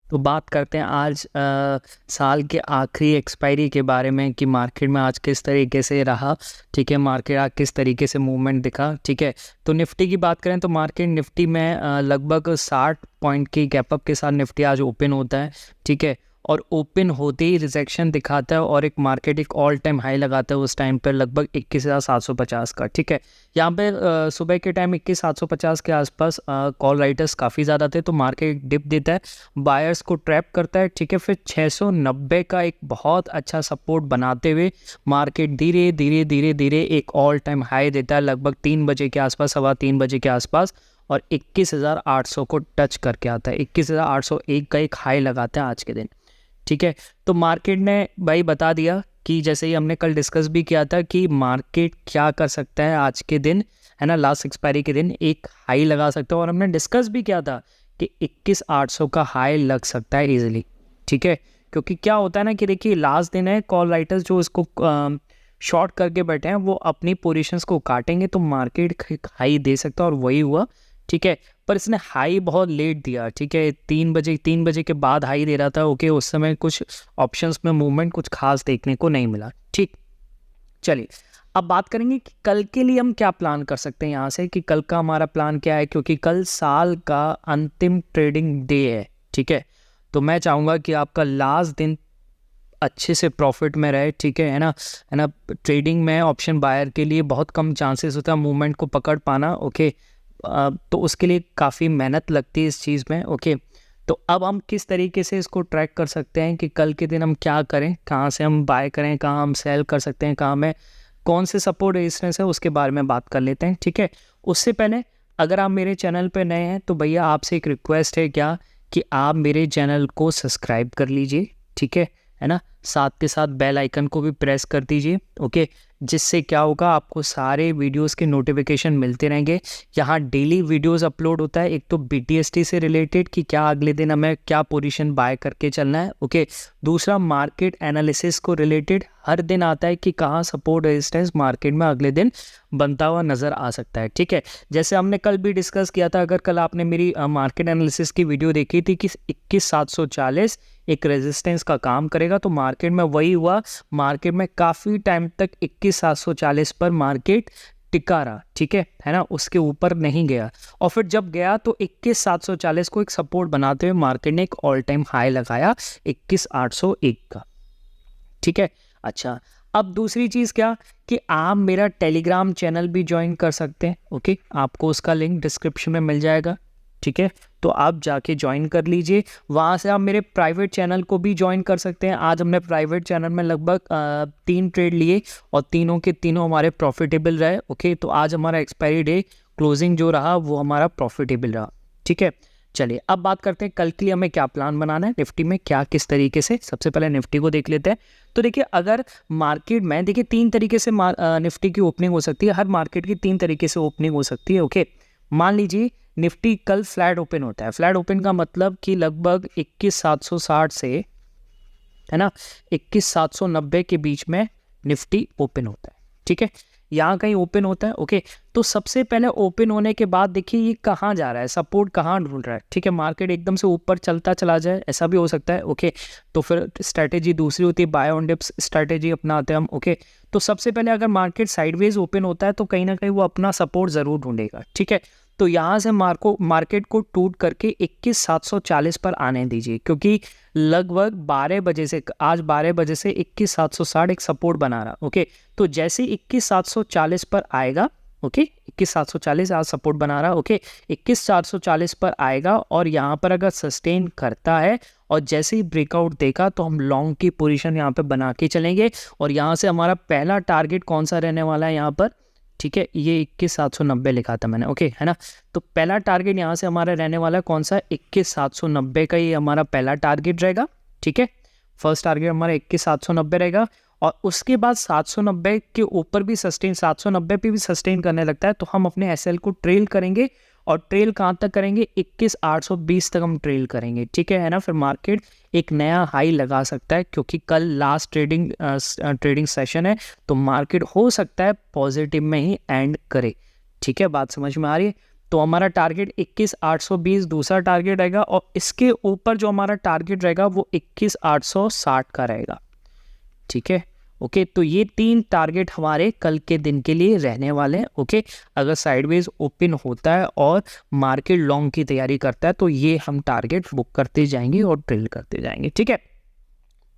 तो बात करते हैं आज साल के आखिरी एक्सपायरी के बारे में कि मार्केट में आज किस तरीके से रहा। ठीक है, मार्केट आज किस तरीके से मूवमेंट दिखा। ठीक है, तो निफ्टी की बात करें तो मार्केट निफ्टी में लगभग 60 पॉइंट की गैप अप के साथ निफ्टी आज ओपन होता है। ठीक है, और ओपन होते ही रिजेक्शन दिखाता है और एक मार्केट एक ऑल टाइम हाई लगाता है उस टाइम पर लगभग 21,750 का। ठीक है, यहाँ पे सुबह के टाइम 21,750 के आसपास कॉल राइटर्स काफ़ी ज़्यादा थे, तो मार्केट डिप देता है, बायर्स को ट्रैप करता है। ठीक है, फिर 690 का एक बहुत अच्छा सपोर्ट बनाते हुए मार्केट धीरे धीरे धीरे धीरे एक ऑल टाइम हाई देता है लगभग 3 बजे के आसपास, 3:15 के आसपास, और 21,800 को टच करके आता है। 21,801 का एक हाई लगाता है आज के दिन। ठीक है, तो मार्केट ने भाई बता दिया कि जैसे ही हमने कल डिस्कस भी किया था कि मार्केट क्या कर सकता है आज के दिन, है ना, लास्ट एक्सपायरी के दिन एक हाई लगा सकता है, और हमने डिस्कस भी किया था कि 21,800 का हाई लग सकता है इजीली। ठीक है, क्योंकि क्या होता है ना कि देखिए लास्ट दिन है, कॉल राइटर्स जो इसको शॉर्ट करके बैठे हैं वो अपनी पोजीशंस को काटेंगे तो मार्केट हाई दे सकता है, और वही हुआ। ठीक है, पर इसने हाई बहुत लेट दिया। ठीक है, 3 बजे के बाद हाई दे रहा था। ओके, उस समय कुछ ऑप्शंस में मूवमेंट कुछ खास देखने को नहीं मिला। ठीक, चलिए अब बात करेंगे कि कल के लिए हम क्या प्लान कर सकते हैं यहाँ से, कि कल का हमारा प्लान क्या है, क्योंकि कल साल का अंतिम ट्रेडिंग डे है। ठीक है, तो मैं चाहूँगा कि आपका लास्ट दिन अच्छे से प्रॉफिट में रहे। ठीक है ना, है ना। ट्रेडिंग में ऑप्शन बायर के लिए बहुत कम चांसेस होता है मूवमेंट को पकड़ पाना। ओके, तो उसके लिए काफ़ी मेहनत लगती है इस चीज़ में। ओके, तो अब हम किस तरीके से इसको ट्रैक कर सकते हैं कि कल के दिन हम क्या करें, कहाँ से हम बाय करें, कहाँ हम सेल कर सकते हैं, कहाँ में कौन से सपोर्ट रेजिस्टेंस है, उसके बारे में बात कर लेते हैं। ठीक है, उससे पहले अगर आप मेरे चैनल पर नए हैं तो भैया आपसे एक रिक्वेस्ट है क्या कि आप मेरे चैनल को सब्सक्राइब कर लीजिए। ठीक है ना, साथ के साथ बेल आइकन को भी प्रेस कर दीजिए। ओके, जिससे क्या होगा, आपको सारे वीडियोस के नोटिफिकेशन मिलते रहेंगे। यहाँ डेली वीडियोस अपलोड होता है, एक तो BTST से रिलेटेड कि क्या अगले दिन हमें क्या पोजीशन बाय करके चलना है। ओके, दूसरा मार्केट एनालिसिस को रिलेटेड हर दिन आता है कि कहाँ सपोर्ट रेजिस्टेंस मार्केट में अगले दिन बनता हुआ नज़र आ सकता है। ठीक है, जैसे हमने कल भी डिस्कस किया था, अगर कल आपने मेरी मार्केट एनालिसिस की वीडियो देखी थी कि 21,740 एक रेजिस्टेंस का काम करेगा, तो मार्केट में वही हुआ। मार्केट में काफ़ी टाइम तक 21,740 पर मार्केट टिका रहा। ठीक है ना, उसके ऊपर नहीं गया, और फिर जब गया तो 21,740 को एक सपोर्ट बनाते हुए मार्केट ने एक ऑल टाइम हाई लगाया 21,801 का। ठीक है, अच्छा, अब दूसरी चीज़ क्या कि आप मेरा टेलीग्राम चैनल भी ज्वाइन कर सकते हैं। ओके, आपको उसका लिंक डिस्क्रिप्शन में मिल जाएगा। ठीक है, तो आप जाके ज्वाइन कर लीजिए, वहाँ से आप मेरे प्राइवेट चैनल को भी ज्वाइन कर सकते हैं। आज हमने प्राइवेट चैनल में लगभग 3 ट्रेड लिए और तीनों के तीनों हमारे प्रॉफिटेबल रहे। ओके, तो आज हमारा एक्सपायरी डे क्लोजिंग जो रहा वो हमारा प्रॉफिटेबल रहा। ठीक है, चलिए अब बात करते हैं कल के लिए हमें क्या प्लान बनाना है, निफ्टी में क्या किस तरीके से। सबसे पहले निफ्टी को देख लेते हैं। तो देखिए, अगर मार्केट में देखिए 3 तरीके से निफ्टी की ओपनिंग हो सकती है, हर मार्केट की 3 तरीके से ओपनिंग हो सकती है। ओके, मान लीजिए निफ्टी कल फ्लैट ओपन होता है। फ्लैट ओपन का मतलब कि लगभग 21,760 से, है ना, 21,790 के बीच में निफ्टी ओपन होता है। ठीक है, यहाँ कहीं ओपन होता है। ओके, तो सबसे पहले ओपन होने के बाद देखिए ये कहाँ जा रहा है, सपोर्ट कहाँ ढूंढ रहा है। ठीक है, मार्केट एकदम से ऊपर चलता चला जाए, ऐसा भी हो सकता है। ओके, तो फिर स्ट्रैटेजी दूसरी होती है, बाय ऑन डिप्स स्ट्रैटेजी अपनाते हैं हम। ओके, तो सबसे पहले अगर मार्केट साइडवेज ओपन होता है तो कहीं ना कहीं वो अपना सपोर्ट ज़रूर ढूंढेगा। ठीक है, तो यहाँ से मार्केट को टूट करके 21,740 पर आने दीजिए, क्योंकि लगभग 12 बजे से, आज 12 बजे से 21,760 एक सपोर्ट बना रहा। ओके, तो जैसे 21,740 पर आएगा, ओके, 21,740 आज सपोर्ट बना रहा। ओके, 21,440 पर आएगा और यहाँ पर अगर सस्टेन करता है और जैसे ही ब्रेकआउट देगा तो हम लॉन्ग की पोजीशन यहाँ पे बना के चलेंगे। और यहाँ से हमारा पहला टारगेट कौन सा रहने वाला है यहाँ पर, ठीक है, ये 21,790 लिखा था मैंने। ओके, है ना, तो पहला टारगेट यहाँ से हमारा रहने वाला है कौन सा, 21,790 का ये हमारा पहला टारगेट रहेगा। ठीक है, फर्स्ट टारगेट हमारा 21,790 रहेगा, और उसके बाद 790 के ऊपर भी सस्टेन, 790 पे भी सस्टेन करने लगता है तो हम अपने SL को ट्रेल करेंगे। और ट्रेल कहाँ तक करेंगे, 21,820 तक हम ट्रेल करेंगे। ठीक है ना, फिर मार्केट एक नया हाई लगा सकता है, क्योंकि कल लास्ट ट्रेडिंग सेशन है, तो मार्केट हो सकता है पॉजिटिव में ही एंड करे। ठीक है, बात समझ में आ रही है। तो हमारा टारगेट 21,820 दूसरा टारगेट रहेगा, और इसके ऊपर जो हमारा टारगेट रहेगा वो 21,860 का रहेगा। ठीक है, ओके। तो ये 3 टारगेट हमारे कल के दिन के लिए रहने वाले हैं। ओके, अगर साइडवेज ओपन होता है और मार्केट लॉन्ग की तैयारी करता है तो ये हम टारगेट बुक करते जाएंगे और ट्रेल करते जाएंगे। ठीक है,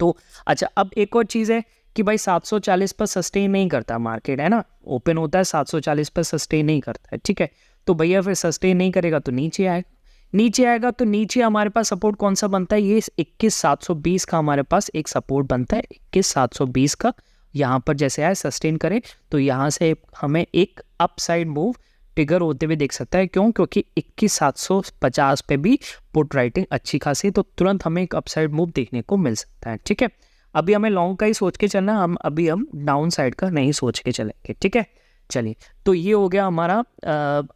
तो अच्छा, अब एक और चीज़ है कि भाई 740 पर सस्टेन नहीं करता मार्केट, है ना, ओपन होता है 740 पर सस्टेन नहीं करता है। ठीक है, तो भैया फिर सस्टेन नहीं करेगा तो नीचे आएगा, नीचे आएगा तो नीचे हमारे पास सपोर्ट कौन सा बनता है, ये 21,720 का हमारे पास एक सपोर्ट बनता है, 21,720 का। यहाँ पर जैसे आए सस्टेन करें तो यहाँ से हमें एक अपसाइड मूव ट्रिगर होते हुए देख सकता है। क्यों? क्योंकि 21,750 पे भी पुट राइटिंग अच्छी खासी, तो तुरंत हमें एक अपसाइड मूव देखने को मिल सकता है। ठीक है, अभी हमें लॉन्ग का ही सोच के चलना, हम डाउन साइड का नहीं सोच के चलेंगे। ठीक है, चलिए, तो ये हो गया हमारा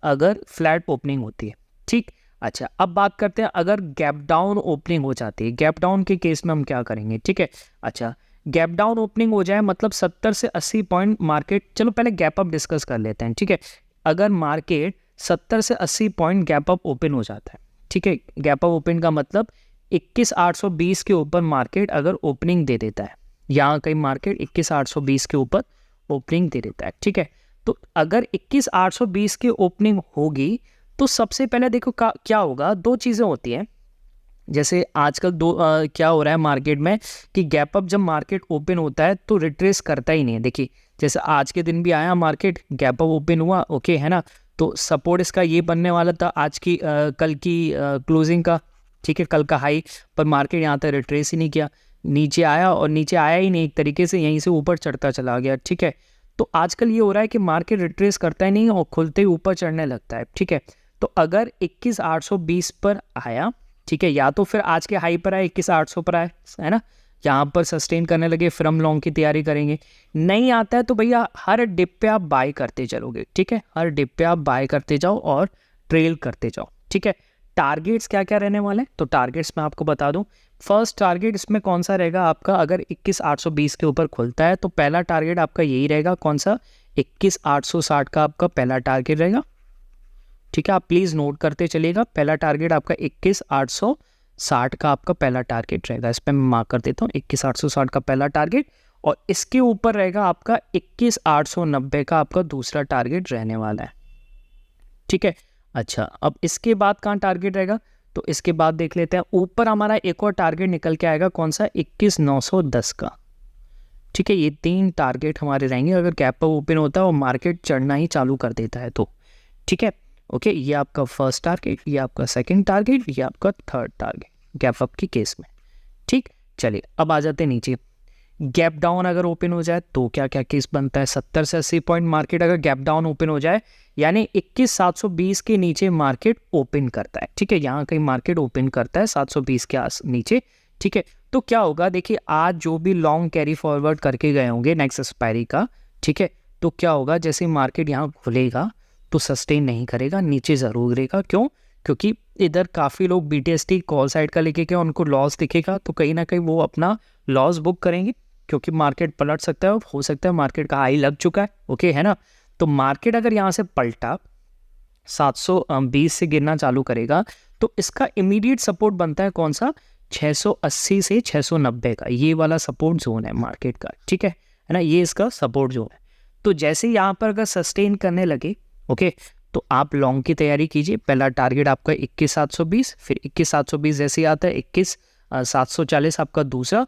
अगर फ्लैट ओपनिंग होती है। ठीक, अच्छा, अब बात करते हैं अगर गैप डाउन ओपनिंग हो जाती है, गैप डाउन के केस में हम क्या करेंगे। ठीक है, अच्छा, गैप डाउन ओपनिंग हो जाए मतलब 70 से 80 पॉइंट मार्केट, चलो पहले गैप अप डिस्कस कर लेते हैं। ठीक है, अगर मार्केट 70 से 80 पॉइंट गैप अप ओपन हो जाता है, ठीक है, गैप अप ओपन का मतलब 21,820 के ऊपर मार्केट अगर ओपनिंग दे देता है, यहाँ कहीं मार्केट 21,820 के ऊपर ओपनिंग दे देता है। ठीक है, तो अगर 21,820 की ओपनिंग होगी तो सबसे पहले देखो क्या होगा, दो चीज़ें होती हैं। जैसे आजकल क्या हो रहा है मार्केट में कि गैप अप जब मार्केट ओपन होता है तो रिट्रेस करता ही नहीं है। देखिए, जैसे आज के दिन भी आया मार्केट, गैप अप ओपन हुआ, ओके, है ना, तो सपोर्ट इसका ये बनने वाला था आज की कल की क्लोजिंग का। ठीक है, कल का हाई, पर मार्केट यहाँ तक रिट्रेस ही नहीं किया, नीचे आया, और नीचे आया ही नहीं, एक तरीके से यहीं से ऊपर चढ़ता चला गया। ठीक है, तो आजकल ये हो रहा है कि मार्केट रिट्रेस करता ही नहीं और खुलते ही ऊपर चढ़ने लगता है। ठीक है, तो अगर 21,820 पर आया, ठीक है, या तो फिर आज के हाई पर आए 21,800 पर आए, है ना, यहाँ पर सस्टेन करने लगे, फिर हम लॉन्ग की तैयारी करेंगे। नहीं आता है तो भैया हर डिप पे आप बाय करते चलोगे। ठीक है, हर डिप पे आप बाय करते जाओ और ट्रेल करते जाओ। ठीक है, टारगेट्स क्या क्या रहने वाले हैं, तो टारगेट्स मैं आपको बता दूं। फर्स्ट टारगेट इसमें कौन सा रहेगा आपका, अगर 21,820 के ऊपर खुलता है तो पहला टारगेट आपका यही रहेगा, कौन सा, 21,860 का आपका पहला टारगेट रहेगा। ठीक है, आप प्लीज़ नोट करते चलिएगा, पहला टारगेट आपका 21,860 का आपका पहला टारगेट रहेगा। इस पर मैं मार्क कर देता हूँ, 21,860 का पहला टारगेट, और इसके ऊपर रहेगा आपका 21,890 का आपका दूसरा टारगेट रहने वाला है। ठीक है, अच्छा, अब इसके बाद कहाँ टारगेट रहेगा, तो इसके बाद देख लेते हैं, ऊपर हमारा एक और टारगेट निकल के आएगा, कौन सा, 21,910 का। ठीक है, ये 3 टारगेट हमारे रहेंगे अगर गैप अप ओपन होता है और मार्केट चढ़ना ही चालू कर देता है तो। ठीक है, ओके, ये आपका फर्स्ट टारगेट, ये आपका सेकंड टारगेट, ये आपका थर्ड टारगेट गैप अप की केस में। ठीक, चलिए अब आ जाते हैं नीचे। गैप डाउन अगर ओपन हो जाए तो क्या क्या केस बनता है, 70 से 80 पॉइंट मार्केट अगर गैप डाउन ओपन हो जाए, यानी 21,720 के नीचे मार्केट ओपन करता है। ठीक है, यहाँ कहीं मार्केट ओपन करता है 720 के नीचे। ठीक है, तो क्या होगा, देखिए आज जो भी लॉन्ग कैरी फॉरवर्ड करके गए होंगे नेक्स्ट एक्सपायरी का, ठीक है, तो क्या होगा, जैसे मार्केट यहाँ खुलेगा तो सस्टेन नहीं करेगा, नीचे ज़रूर गिरेगा। क्यों? क्योंकि इधर काफ़ी लोग BTST कॉल साइड का लेके गए, उनको लॉस दिखेगा, तो कहीं ना कहीं वो अपना लॉस बुक करेंगे, क्योंकि मार्केट पलट सकता है, हो सकता है मार्केट का हाई लग चुका है, ओके, है ना। तो मार्केट अगर यहाँ से पलटा 720 से गिरना चालू करेगा तो इसका इमीडिएट सपोर्ट बनता है कौन सा, 680 से 690 का, ये वाला सपोर्ट जोन है मार्केट का। ठीक है ना, ये इसका सपोर्ट जोन है। तो जैसे यहाँ पर अगर सस्टेन करने लगे, ओके, तो आप लॉन्ग की तैयारी कीजिए। पहला टारगेट आपका 21,720, फिर 21,720 जैसे ही आता है 21,740 आपका दूसरा,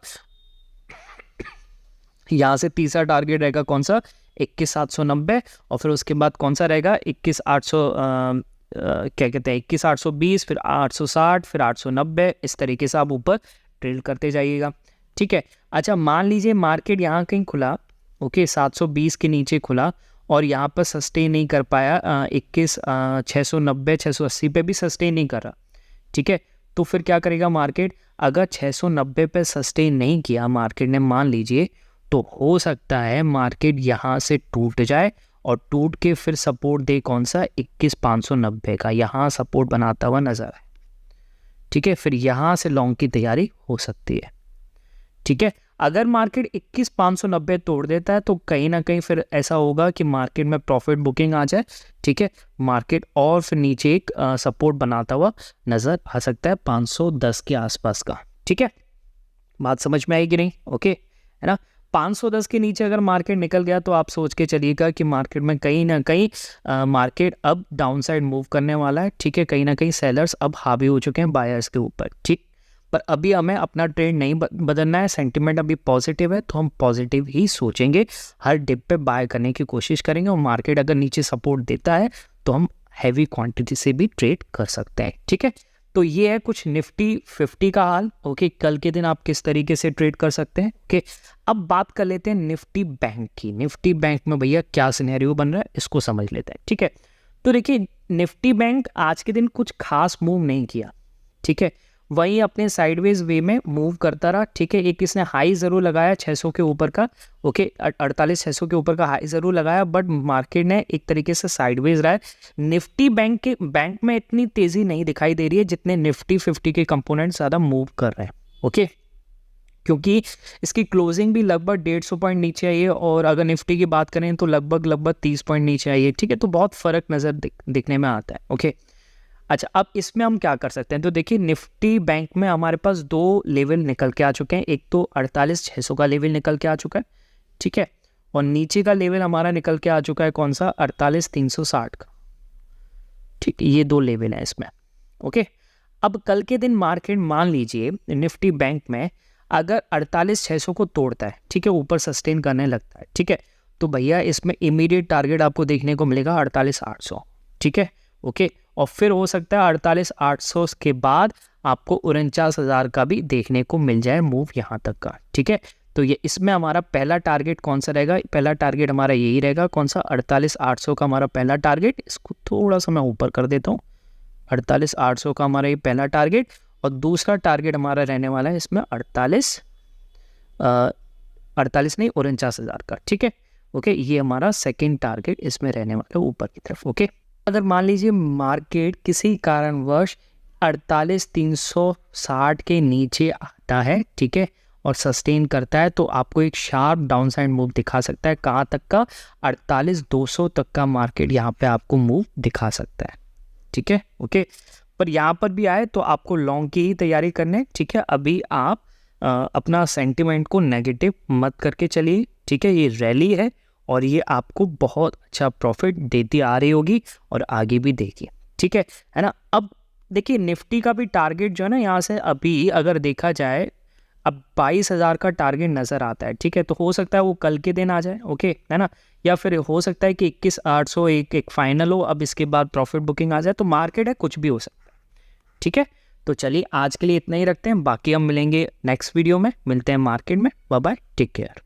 यहाँ से तीसरा टारगेट रहेगा कौन सा, 21,790, और फिर उसके बाद कौन सा रहेगा 21,800 क्या कहते हैं 21,820, फिर 860, फिर 890, इस तरीके से आप ऊपर ट्रेड करते जाइएगा। ठीक है, अच्छा मान लीजिए मार्केट यहाँ कहीं खुला, ओके, 720 के नीचे खुला और यहाँ पर सस्टेन नहीं कर पाया, 690 680 पे भी सस्टेन नहीं कर रहा। ठीक है, तो फिर क्या करेगा मार्केट, अगर 690 पे सस्टेन नहीं किया मार्केट ने, मान लीजिए, तो हो सकता है मार्केट यहाँ से टूट जाए और टूट के फिर सपोर्ट दे कौन सा, 21,590 का, यहाँ सपोर्ट बनाता हुआ नजर आए। ठीक है, फिर यहाँ से लॉन्ग की तैयारी हो सकती है। ठीक है, अगर मार्केट 21,590 तोड़ देता है तो कहीं ना कहीं फिर ऐसा होगा कि मार्केट में प्रॉफिट बुकिंग आ जाए, ठीक है। मार्केट और फिर नीचे एक सपोर्ट बनाता हुआ नज़र आ सकता है 510 के आसपास का, ठीक है। बात समझ में आएगी नहीं? ओके, है ना। 510 के नीचे अगर मार्केट निकल गया तो आप सोच के चलिएगा कि मार्केट में कहीं ना कहीं मार्केट अब डाउन साइड मूव करने वाला है, ठीक है। कहीं ना कहीं सेलर्स अब हावी हो चुके हैं बायर्स के ऊपर, ठीक। पर अभी हमें अपना ट्रेड नहीं बदलना है, सेंटिमेंट अभी पॉजिटिव है तो हम पॉजिटिव ही सोचेंगे, हर डिप पे बाय करने की कोशिश करेंगे, और मार्केट अगर नीचे सपोर्ट देता है तो हम हैवी क्वांटिटी से भी ट्रेड कर सकते हैं, ठीक है। तो ये है कुछ निफ्टी 50 का हाल, ओके। कल के दिन आप किस तरीके से ट्रेड कर सकते हैं, ओके। अब बात कर लेते हैं निफ्टी बैंक की। निफ्टी बैंक में भैया क्या सिनेरियो बन रहा है इसको समझ लेते हैं, ठीक है। तो देखिए निफ्टी बैंक आज के दिन कुछ खास मूव नहीं किया, ठीक है। वहीं अपने साइडवेज वे में मूव करता रहा, ठीक है। एक इसने हाई ज़रूर लगाया 600 के ऊपर का, ओके, 48,600 के ऊपर का हाई ज़रूर लगाया, बट मार्केट ने एक तरीके से साइडवेज रहा है। निफ्टी बैंक में इतनी तेज़ी नहीं दिखाई दे रही है जितने निफ्टी 50 के कंपोनेंट ज़्यादा मूव कर रहे हैं, ओके। क्योंकि इसकी क्लोजिंग भी लगभग 150 पॉइंट नीचे आई है, और अगर निफ्टी की बात करें तो लगभग 30 पॉइंट नीचे आई है, ठीक है। तो बहुत फ़र्क नज़र दिखने में आता है, ओके। अच्छा, अब इसमें हम क्या कर सकते हैं, तो देखिए निफ्टी बैंक में हमारे पास 2 लेवल निकल के आ चुके हैं। एक तो 48,600 का लेवल निकल के आ चुका है, ठीक है, और नीचे का लेवल हमारा निकल के आ चुका है कौन सा, 48,360 का, ठीक है। ये 2 लेवल है इसमें, ओके। अब कल के दिन मार्केट मान लीजिए निफ्टी बैंक में अगर 48,600 को तोड़ता है, ठीक है, ऊपर सस्टेन करने लगता है, ठीक है, तो भैया इसमें इमीडिएट टारगेट आपको देखने को मिलेगा 48,800, ठीक है, ओके। और फिर हो सकता है 48,800 के बाद आपको 49,000 का भी देखने को मिल जाए मूव यहाँ तक का, ठीक है। तो ये इसमें हमारा पहला टारगेट कौन सा रहेगा, पहला टारगेट हमारा यही रहेगा, कौन सा, 48,800 का हमारा पहला टारगेट। इसको थोड़ा सा मैं ऊपर कर देता हूँ, 48,800 का हमारा ये पहला टारगेट, और दूसरा टारगेट हमारा रहने वाला है इसमें 48 नहीं 49,000 का, ठीक है, ओके। ये हमारा सेकेंड टारगेट इसमें रहने वाला है ऊपर की तरफ, ओके। अगर मान लीजिए मार्केट किसी कारणवश 48,360 के नीचे आता है, ठीक है, और सस्टेन करता है, तो आपको एक शार्प डाउनसाइड मूव दिखा सकता है। कहाँ तक का, 48,200 तक का मार्केट यहाँ पे आपको मूव दिखा सकता है, ठीक है, ओके। पर यहाँ पर भी आए तो आपको लॉन्ग की ही तैयारी करने, ठीक है। अभी आप अपना सेंटिमेंट को नेगेटिव मत करके चलिए, ठीक है। ये रैली है और ये आपको बहुत अच्छा प्रॉफिट देती आ रही होगी और आगे भी देगी, ठीक है ना। अब देखिए निफ्टी का भी टारगेट जो है ना, यहाँ से अभी अगर देखा जाए अब 22,000 का टारगेट नज़र आता है, ठीक है। तो हो सकता है वो कल के दिन आ जाए, ओके, है ना, या फिर हो सकता है कि 21,800 एक फाइनल हो, अब इसके बाद प्रॉफिट बुकिंग आ जाए, तो मार्केट है, कुछ भी हो सकता है, ठीक है। तो चलिए आज के लिए इतना ही रखते हैं, बाकी हम मिलेंगे नेक्स्ट वीडियो में, मिलते हैं मार्केट में, बाय बाय, टेक केयर।